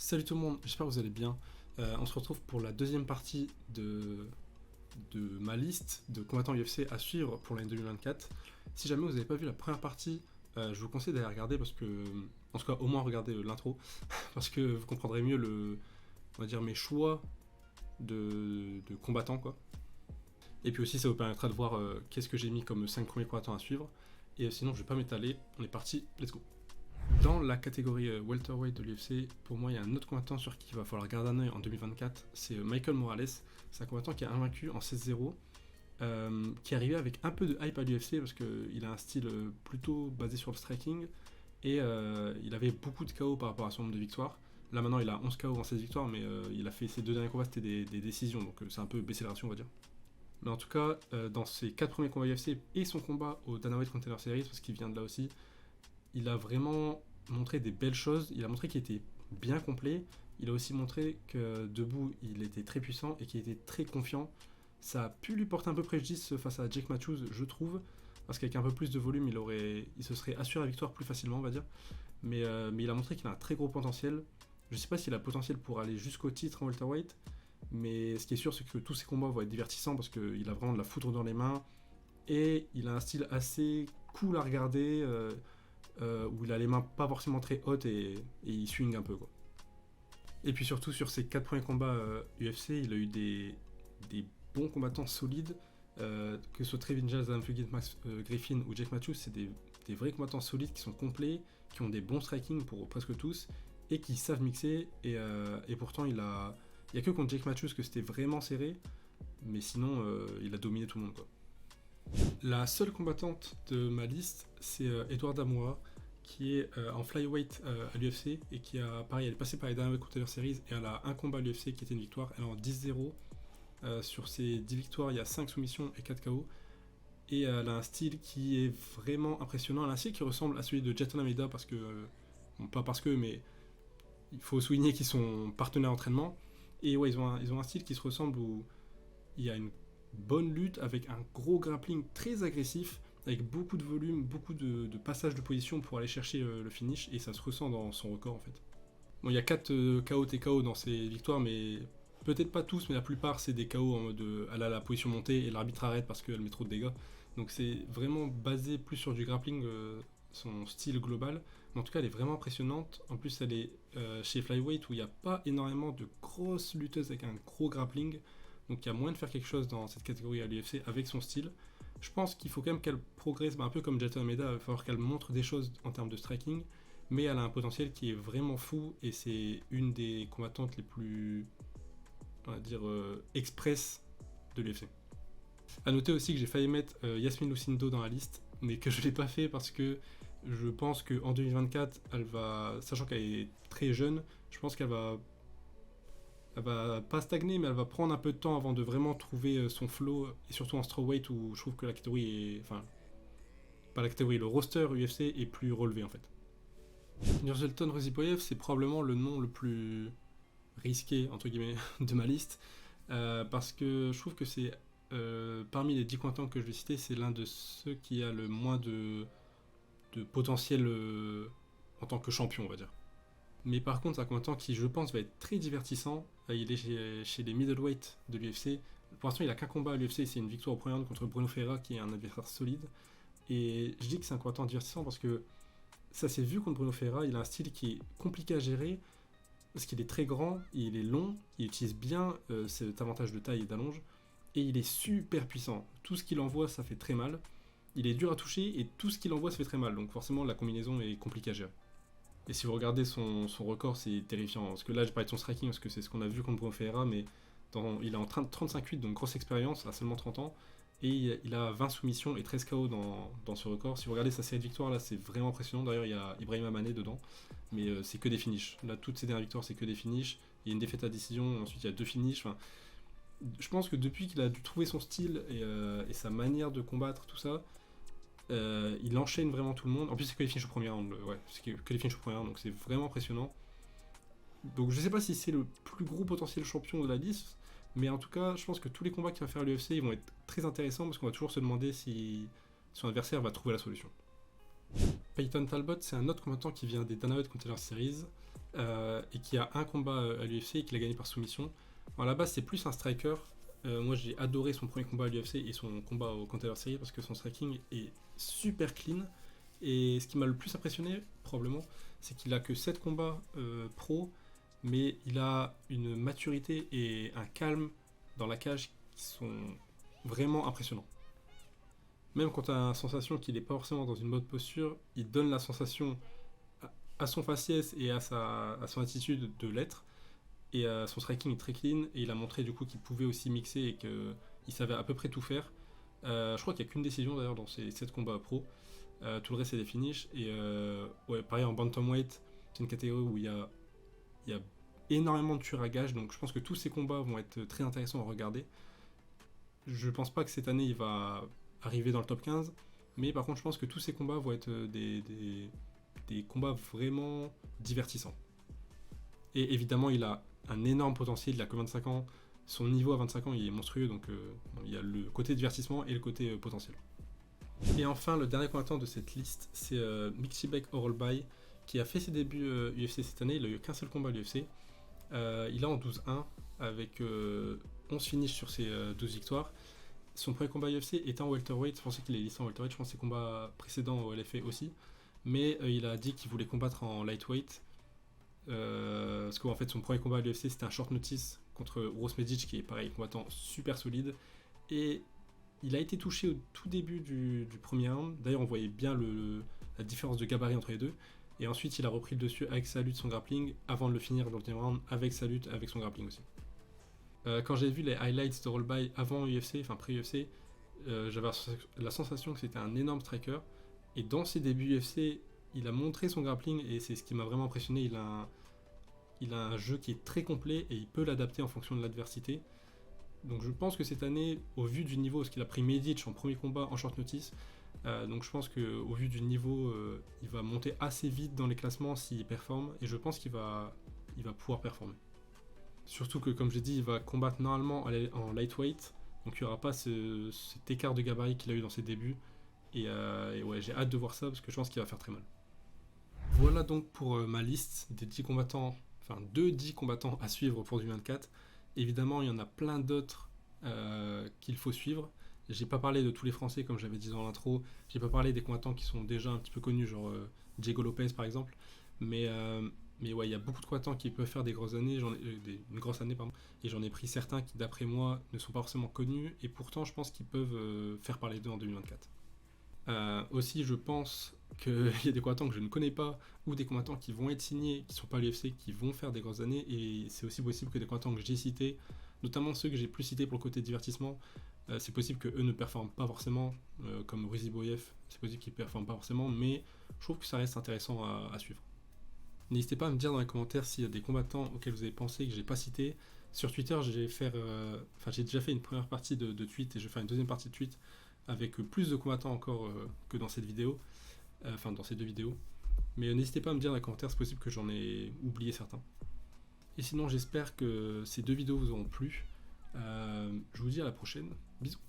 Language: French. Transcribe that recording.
Salut tout le monde, j'espère que vous allez bien. On se retrouve pour la deuxième partie de ma liste de combattants UFC à suivre pour l'année 2024. Si jamais vous n'avez pas vu la première partie, je vous conseille d'aller regarder parce que, en tout cas au moins regarder l'intro, parce que vous comprendrez mieux on va dire mes choix de combattants quoi. Et puis aussi ça vous permettra de voir qu'est-ce que j'ai mis comme 5 premiers combattants à suivre. Et sinon je vais pas m'étaler, on est parti, let's go. Dans la catégorie welterweight de l'UFC, pour moi, il y a un autre combattant sur qui il va falloir garder un œil en 2024, c'est Michael Morales. C'est un combattant qui est invaincu en 16-0, qui est arrivé avec un peu de hype à l'UFC parce qu'il a un style plutôt basé sur le striking et il avait beaucoup de KO par rapport à son nombre de victoires. Là maintenant, il a 11 KO en 16 victoires, mais il a fait ses deux derniers combats, c'était des décisions, donc c'est un peu baissé la ration, on va dire. Mais en tout cas, dans ses 4 premiers combats UFC et son combat au Dana White Contender Series, parce qu'il vient de là aussi, il a vraiment montré des belles choses, il a montré qu'il était bien complet, il a aussi montré que debout il était très puissant et qu'il était très confiant. Ça a pu lui porter un peu préjudice face à Jake Matthews, je trouve, parce qu'avec un peu plus de volume il se serait assuré la victoire plus facilement, on va dire. Mais il a montré qu'il a un très gros potentiel. Je sais pas s'il a le potentiel pour aller jusqu'au titre en welterweight, mais ce qui est sûr c'est que tous ses combats vont être divertissants parce qu'il a vraiment de la foudre dans les mains et il a un style assez cool à regarder. Où il a les mains pas forcément très hautes et il swing un peu quoi. Et puis surtout sur ses 4 premiers combats UFC, il a eu des bons combattants solides, que ce soit Trevin Giles, Adam Fugitt, Max Griffin ou Jake Matthews, c'est des vrais combattants solides qui sont complets, qui ont des bons striking pour presque tous et qui savent mixer et pourtant il y a que contre Jake Matthews que c'était vraiment serré, mais sinon il a dominé tout le monde quoi. La seule combattante de ma liste, c'est Edouard Damoura, qui est en flyweight à l'UFC et qui a, pareil, elle est passée par les Dana White Contender Series et elle a un combat à l'UFC qui était une victoire. Elle est en 10-0. Sur ses 10 victoires, il y a 5 soumissions et 4 KO. Et elle a un style qui est vraiment impressionnant. Elle a un style qui ressemble à celui de Jaton Almeida parce que, bon, pas parce que, mais il faut souligner qu'ils sont partenaires d'entraînement. Et ouais, ils ont un style qui se ressemble où il y a une bonne lutte avec un gros grappling très agressif, avec beaucoup de volume, beaucoup de passages de position pour aller chercher le finish, et ça se ressent dans son record en fait. Bon, il y a 4 KO TKO dans ses victoires, mais peut-être pas tous, mais la plupart c'est des KO en mode elle a la position montée et l'arbitre arrête parce qu'elle met trop de dégâts. Donc c'est vraiment basé plus sur du grappling, son style global. Mais en tout cas, elle est vraiment impressionnante. En plus, elle est chez Flyweight où il n'y a pas énormément de grosses lutteuses avec un gros grappling. Donc il y a moyen de faire quelque chose dans cette catégorie à l'UFC avec son style. Je pense qu'il faut quand même qu'elle progresse, un peu comme Jaton Almeida, il va falloir qu'elle montre des choses en termes de striking, mais elle a un potentiel qui est vraiment fou et c'est une des combattantes les plus, on va dire, express de l'UFC. A noter aussi que j'ai failli mettre Yasmine Lucindo dans la liste, mais que je ne l'ai pas fait parce que je pense qu'en 2024, sachant qu'elle est très jeune, je pense qu'elle va pas stagner, mais elle va prendre un peu de temps avant de vraiment trouver son flow, et surtout en strawweight où je trouve que la catégorie est, enfin, pas la catégorie, le roster UFC est plus relevé en fait. Nursultan Roziboyev, c'est probablement le nom le plus risqué entre guillemets de ma liste, parce que je trouve que c'est parmi les 10 combattants que je vais citer, c'est l'un de ceux qui a le moins de potentiel en tant que champion, on va dire. Mais par contre, c'est un combattant qui, je pense, va être très divertissant. Il est chez les middleweight de l'UFC. Pour l'instant, il a qu'un combat à l'UFC, c'est une victoire au premier round contre Bruno Ferreira, qui est un adversaire solide. Et je dis que c'est un combattant divertissant parce que ça s'est vu contre Bruno Ferreira. Il a un style qui est compliqué à gérer parce qu'il est très grand, il est long, il utilise bien cet avantage de taille et d'allonge, et il est super puissant. Tout ce qu'il envoie, ça fait très mal. Il est dur à toucher et tout ce qu'il envoie, ça fait très mal. Donc forcément, la combinaison est compliquée à gérer. Et si vous regardez son record, c'est terrifiant. Parce que là, je parlais de son striking, parce que c'est ce qu'on a vu contre Bruno Ferreira, mais il est en train de 35-8, donc grosse expérience, à seulement 30 ans. Et il a 20 soumissions et 13 KO dans ce record. Si vous regardez sa série de victoires, là, c'est vraiment impressionnant. D'ailleurs, il y a Ibrahim Amané dedans. Mais c'est que des finishes. Là, toutes ses dernières victoires, c'est que des finishes. Il y a une défaite à décision, ensuite il y a 2 finishes. Enfin, je pense que depuis qu'il a dû trouver son style et sa manière de combattre, tout ça, il enchaîne vraiment tout le monde. En plus, c'est que les finishes au premier round. Ouais, c'est que les finishes au premier round, donc c'est vraiment impressionnant. Donc, je sais pas si c'est le plus gros potentiel champion de la liste, mais en tout cas, je pense que tous les combats qu'il va faire à l'UFC, ils vont être très intéressants parce qu'on va toujours se demander si son adversaire va trouver la solution. Peyton Talbot, c'est un autre combattant qui vient des Dana White Contender Series. et qui a un combat à l'UFC et qui l'a gagné par soumission. À la base, c'est plus un striker. Moi, j'ai adoré son premier combat à l'UFC et son combat au Contender Series parce que son striking est super clean. Et ce qui m'a le plus impressionné, probablement, c'est qu'il a que 7 combats pro, mais il a une maturité et un calme dans la cage qui sont vraiment impressionnants. Même quand tu as la sensation qu'il n'est pas forcément dans une bonne posture, il donne la sensation à son faciès et à son attitude de l'être. Et son striking est très clean et il a montré du coup qu'il pouvait aussi mixer et qu'il savait à peu près tout faire. Je crois qu'il n'y a qu'une décision d'ailleurs dans ces 7 combats pro. Tout le reste c'est des finishes. Et ouais, pareil en bantamweight, c'est une catégorie où il y a énormément de tueurs à gages. Donc je pense que tous ces combats vont être très intéressants à regarder. Je pense pas que cette année il va arriver dans le top 15. Mais par contre je pense que tous ces combats vont être des combats vraiment divertissants. Et évidemment il a un énorme potentiel, il a que 25 ans, son niveau à 25 ans il est monstrueux, donc il y a le côté divertissement et le côté potentiel. Et enfin, le dernier combattant de cette liste, c'est Mixibek Orolbai, qui a fait ses débuts UFC cette année, il a eu qu'un seul combat à l'UFC. Il est en 12-1, avec 11 finishes sur ses 12 victoires. Son premier combat UFC était en welterweight, je pensais qu'il est listé en welterweight, je pense que ses combats précédents au LFA aussi. Mais il a dit qu'il voulait combattre en lightweight. Parce qu'en fait son premier combat à l'UFC c'était un short notice contre Uros Medic qui est pareil combattant super solide et il a été touché au tout début du premier round. D'ailleurs on voyait bien la différence de gabarit entre les deux et ensuite il a repris le dessus avec sa lutte, son grappling avant de le finir dans le deuxième round avec sa lutte, avec son grappling aussi. Quand j'ai vu les highlights de Rollby avant UFC, enfin pré-UFC, j'avais la sensation que c'était un énorme striker et dans ses débuts UFC il a montré son grappling et c'est ce qui m'a vraiment impressionné. Il a un jeu qui est très complet et il peut l'adapter en fonction de l'adversité. Donc je pense que cette année, au vu du niveau, parce qu'il a pris Medic en premier combat en short notice, donc je pense qu'au vu du niveau, il va monter assez vite dans les classements s'il performe et je pense qu'il va pouvoir performer. Surtout que comme j'ai dit, il va combattre normalement en lightweight, donc il n'y aura pas cet écart de gabarit qu'il a eu dans ses débuts. Et ouais, j'ai hâte de voir ça parce que je pense qu'il va faire très mal. Voilà donc pour ma liste des 10 combattants, enfin de 10 combattants à suivre pour 2024. Évidemment, il y en a plein d'autres qu'il faut suivre. J'ai pas parlé de tous les Français comme j'avais dit dans l'intro. J'ai pas parlé des combattants qui sont déjà un petit peu connus, genre Diego Lopez par exemple. Mais ouais, il y a beaucoup de combattants qui peuvent faire des grosses années, une grosse année pardon. Et j'en ai pris certains qui d'après moi ne sont pas forcément connus et pourtant je pense qu'ils peuvent faire parler d'eux en 2024. Aussi, je pense qu'il y a des combattants que je ne connais pas ou des combattants qui vont être signés, qui ne sont pas à l'UFC, qui vont faire des grosses années. Et c'est aussi possible que des combattants que j'ai cités, notamment ceux que j'ai plus cités pour le côté divertissement, c'est possible qu'eux ne performent pas forcément, comme Ruzi Boyev, c'est possible qu'ils ne performent pas forcément, mais je trouve que ça reste intéressant à suivre. N'hésitez pas à me dire dans les commentaires s'il y a des combattants auxquels vous avez pensé que je n'ai pas cités. Sur Twitter, j'ai déjà fait une première partie de tweet et je vais faire une deuxième partie de tweet avec plus de combattants encore que dans cette vidéo, enfin dans ces deux vidéos. Mais n'hésitez pas à me dire dans les commentaires, c'est possible que j'en ai oublié certains. Et sinon, j'espère que ces deux vidéos vous auront plu. Je vous dis à la prochaine. Bisous.